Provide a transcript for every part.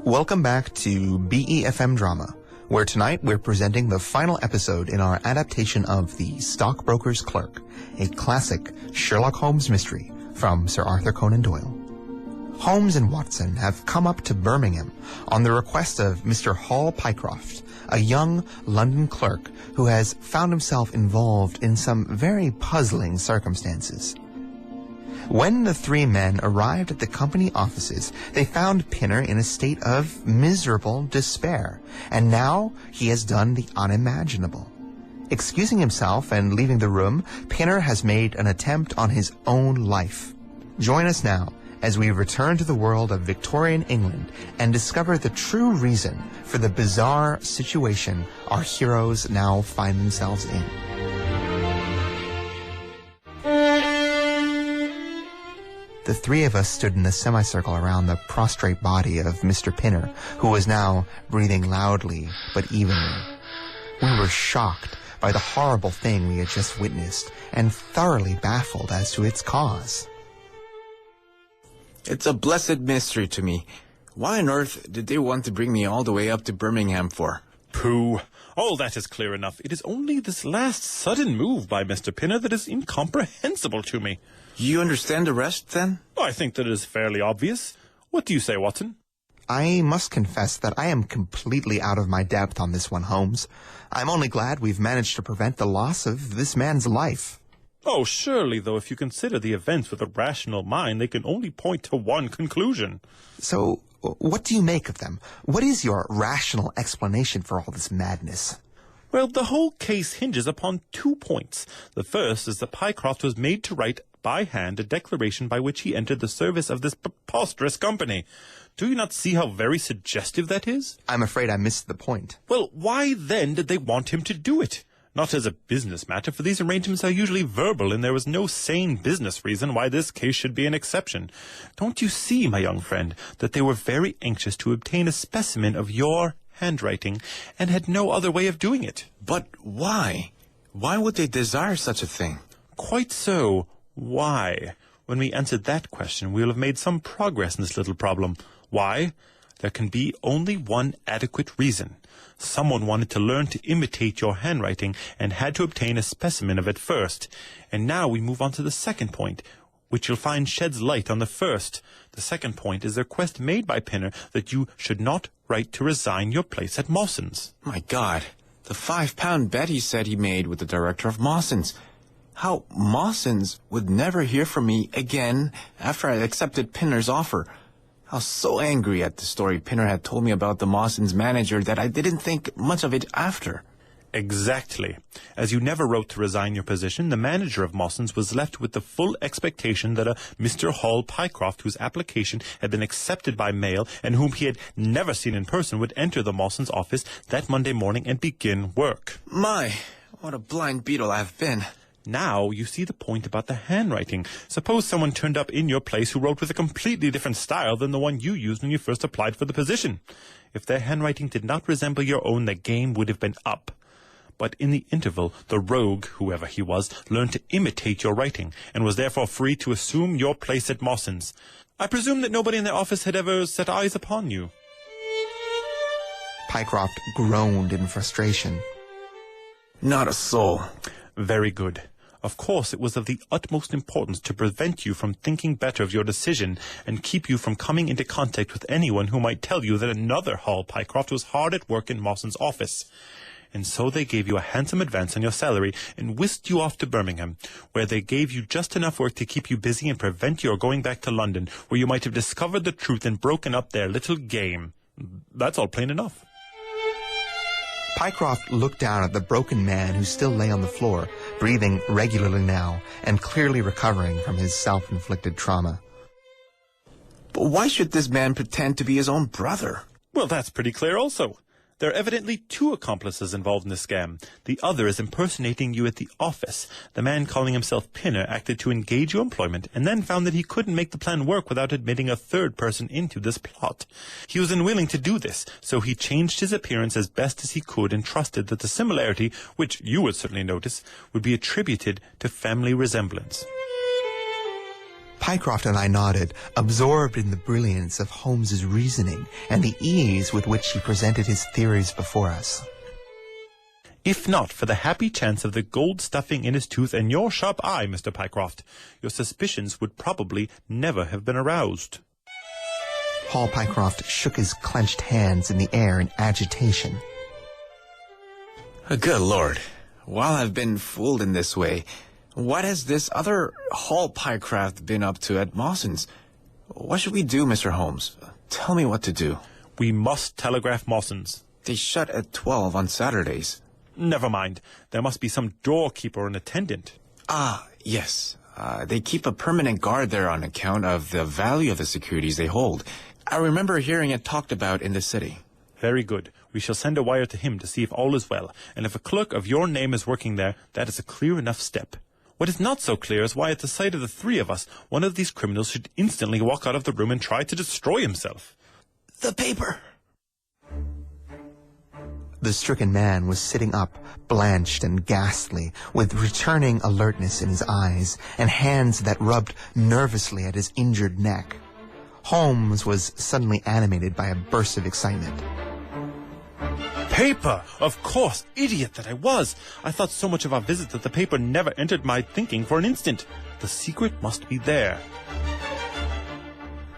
Welcome back to BeFM Drama, where tonight we're presenting the final episode in our adaptation of The Stockbroker's Clerk, a classic Sherlock Holmes mystery from Sir Arthur Conan Doyle. Holmes and Watson have come up to Birmingham on the request of Mr. Hall Pycroft, a young London clerk who has found himself involved in some very puzzling circumstances. When the three men arrived at the company offices, they found Pinner in a state of miserable despair, and now he has done the unimaginable. Excusing himself and leaving the room, Pinner has made an attempt on his own life. Join us now as we return to the world of Victorian England and discover the true reason for the bizarre situation our heroes now find themselves in. The three of us stood in a semicircle around the prostrate body of Mr. Pinner, who was now breathing loudly but evenly. We were shocked by the horrible thing we had just witnessed and thoroughly baffled as to its cause. It's a blessed mystery to me. Why on earth did they want to bring me all the way up to Birmingham for? Pooh! All that is clear enough. It is only this last sudden move by Mr. Pinner that is incomprehensible to me. You understand the rest, then? I think that it is fairly obvious. What do you say, Watson? I must confess that I am completely out of my depth on this one, Holmes. I'm only glad we've managed to prevent the loss of this man's life. Oh, surely, though, if you consider the events with a rational mind, they can only point to one conclusion. So, what do you make of them? What is your rational explanation for all this madness? Well, the whole case hinges upon 2 points. The first is that Pycroft was made to write by hand a declaration by which he entered the service of this preposterous company. Do you not see how very suggestive that is? I'm afraid I missed the point. Well, why then did they want him to do it? Not as a business matter, for these arrangements are usually verbal, and there was no sane business reason why this case should be an exception. Don't you see, my young friend, that they were very anxious to obtain a specimen of your handwriting, and had no other way of doing it? But why? Why would they desire such a thing? Quite so. Why? When we answered that question, we will have made some progress in this little problem. Why? There can be only one adequate reason. Someone wanted to learn to imitate your handwriting and had to obtain a specimen of it first. And now we move on to the second point, which you'll find sheds light on the first. The second point is the request made by Pinner that you should not write to resign your place at Mawson's. My God, the £5 bet he said he made with the director of Mawson's. How Mawson's would never hear from me again after I accepted Pinner's offer. I was so angry at the story Pinner had told me about the Mawson's manager that I didn't think much of it after. Exactly. As you never wrote to resign your position, the manager of Mawson's was left with the full expectation that a Mr. Hall Pycroft, whose application had been accepted by mail and whom he had never seen in person, would enter the Mawson's office that Monday morning and begin work. My, what a blind beetle I've been. Now you see the point about the handwriting. Suppose someone turned up in your place who wrote with a completely different style than the one you used when you first applied for the position. If their handwriting did not resemble your own, the game would have been up. But in the interval, the rogue, whoever he was, learned to imitate your writing, and was therefore free to assume your place at Mawson's. I presume that nobody in their office had ever set eyes upon you. Pycroft groaned in frustration. Not a soul. Very good. Of course, it was of the utmost importance to prevent you from thinking better of your decision and keep you from coming into contact with anyone who might tell you that another Hall Pycroft was hard at work in Mawson's office. And so they gave you a handsome advance on your salary and whisked you off to Birmingham, where they gave you just enough work to keep you busy and prevent your going back to London, where you might have discovered the truth and broken up their little game. That's all plain enough. Pycroft looked down at the broken man who still lay on the floor, breathing regularly now and clearly recovering from his self-inflicted trauma. But why should this man pretend to be his own brother? Well, that's pretty clear also. There are evidently 2 accomplices involved in the scam. The other is impersonating you at the office. The man calling himself Pinner acted to engage your employment and then found that he couldn't make the plan work without admitting a third person into this plot. He was unwilling to do this, so he changed his appearance as best as he could and trusted that the similarity, which you would certainly notice, would be attributed to family resemblance. Pycroft and I nodded, absorbed in the brilliance of Holmes's reasoning and the ease with which he presented his theories before us. If not for the happy chance of the gold stuffing in his tooth and your sharp eye, Mr. Pycroft, your suspicions would probably never have been aroused. Hall Pycroft shook his clenched hands in the air in agitation. Good Lord. While I've been fooled in this way, what has this other Hall Pycroft been up to at Mawson's? What should we do, Mr. Holmes? Tell me what to do. We must telegraph Mawson's. They shut at 12 on Saturdays. Never mind. There must be some doorkeeper or an attendant. Ah, yes. They keep a permanent guard there on account of the value of the securities they hold. I remember hearing it talked about in the city. Very good. We shall send a wire to him to see if all is well, and if a clerk of your name is working there, that is a clear enough step. What is not so clear is why at the sight of the three of us, one of these criminals should instantly walk out of the room and try to destroy himself. The paper! The stricken man was sitting up, blanched and ghastly, with returning alertness in his eyes and hands that rubbed nervously at his injured neck. Holmes was suddenly animated by a burst of excitement. Paper! Of course, idiot that I was! I thought so much of our visit that the paper never entered my thinking for an instant. The secret must be there.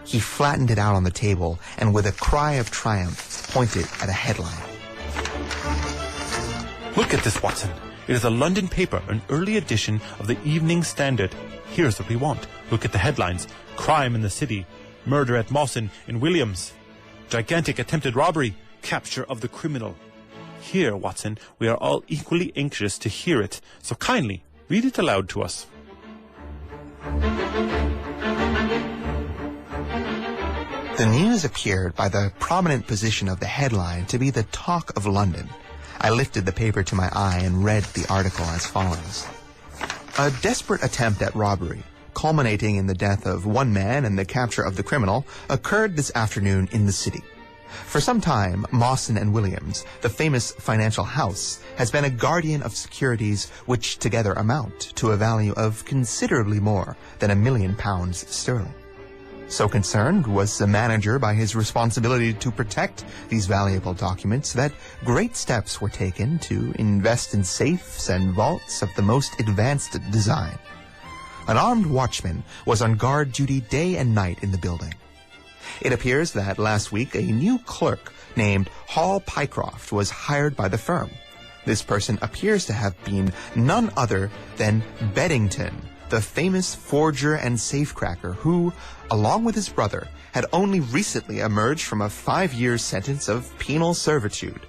He flattened it out on the table and with a cry of triumph pointed at a headline. Look at this, Watson. It is a London paper, an early edition of the Evening Standard. Here's what we want. Look at the headlines. Crime in the city. Murder at Mawson in Williams. Gigantic attempted robbery. Capture of the criminal. Here, Watson, we are all equally anxious to hear it, so kindly read it aloud to us. The news appeared by the prominent position of the headline to be the talk of London. I lifted the paper to my eye and read the article as follows. A desperate attempt at robbery, culminating in the death of one man and the capture of the criminal, occurred this afternoon in the city. For some time, Mawson and Williams, the famous financial house, has been a guardian of securities which together amount to a value of considerably more than £1 million sterling. So concerned was the manager by his responsibility to protect these valuable documents that great steps were taken to invest in safes and vaults of the most advanced design. An armed watchman was on guard duty day and night in the building. It appears that last week a new clerk named Hall Pycroft was hired by the firm. This person appears to have been none other than Beddington, the famous forger and safecracker who, along with his brother, had only recently emerged from a 5-year sentence of penal servitude.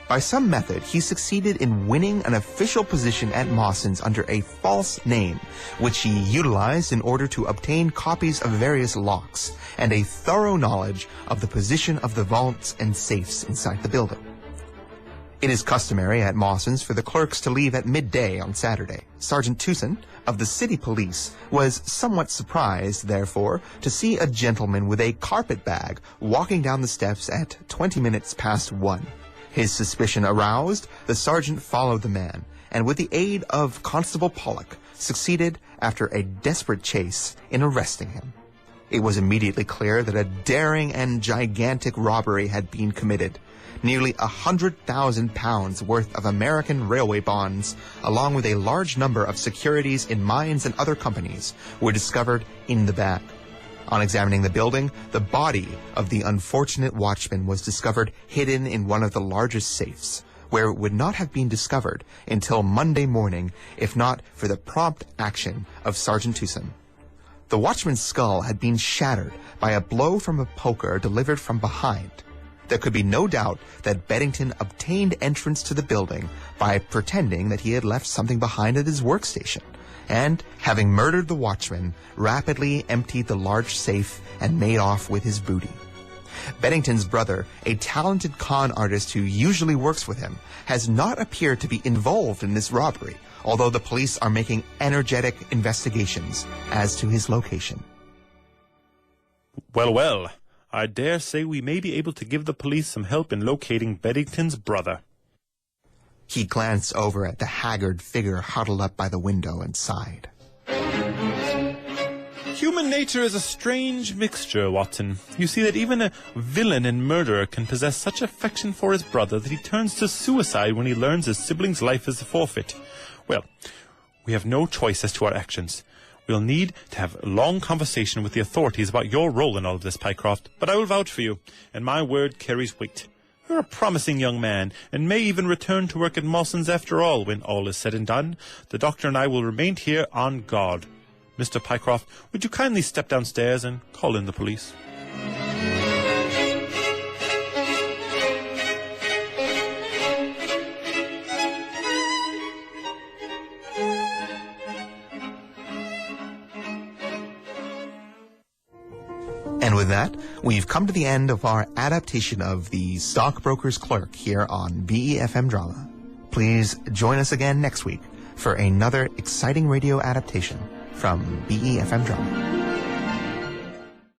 By some method, he succeeded in winning an official position at Mawson's under a false name, which he utilized in order to obtain copies of various locks and a thorough knowledge of the position of the vaults and safes inside the building. It is customary at Mawson's for the clerks to leave at midday on Saturday. Sergeant Tucson of the city police was somewhat surprised, therefore, to see a gentleman with a carpet bag walking down the steps at 20 minutes past 1. His suspicion aroused, the sergeant followed the man, and with the aid of Constable Pollock, succeeded, after a desperate chase, in arresting him. It was immediately clear that a daring and gigantic robbery had been committed. Nearly £100,000 worth of American railway bonds, along with a large number of securities in mines and other companies, were discovered in the bag. On examining the building, the body of the unfortunate watchman was discovered hidden in one of the largest safes, where it would not have been discovered until Monday morning, if not for the prompt action of Sergeant Tucson. The watchman's skull had been shattered by a blow from a poker delivered from behind. There could be no doubt that Beddington obtained entrance to the building by pretending that he had left something behind at his workstation, and, having murdered the watchman, rapidly emptied the large safe and made off with his booty. Beddington's brother, a talented con artist who usually works with him, has not appeared to be involved in this robbery, although the police are making energetic investigations as to his location. Well, well, I dare say we may be able to give the police some help in locating Beddington's brother. He glanced over at the haggard figure huddled up by the window and sighed. Human nature is a strange mixture, Watson. You see that even a villain and murderer can possess such affection for his brother that he turns to suicide when he learns his sibling's life is a forfeit. Well, we have no choice as to our actions. We'll need to have a long conversation with the authorities about your role in all of this, Pycroft, but I will vouch for you, and my word carries weight. You're a promising young man, and may even return to work at Mawson's after all when all is said and done. The doctor and I will remain here on guard. Mr. Pycroft, would you kindly step downstairs and call in the police? And with that, we've come to the end of our adaptation of the Stockbroker's Clerk here on BeFM Drama. Please join us again next week for another exciting radio adaptation from BeFM Drama.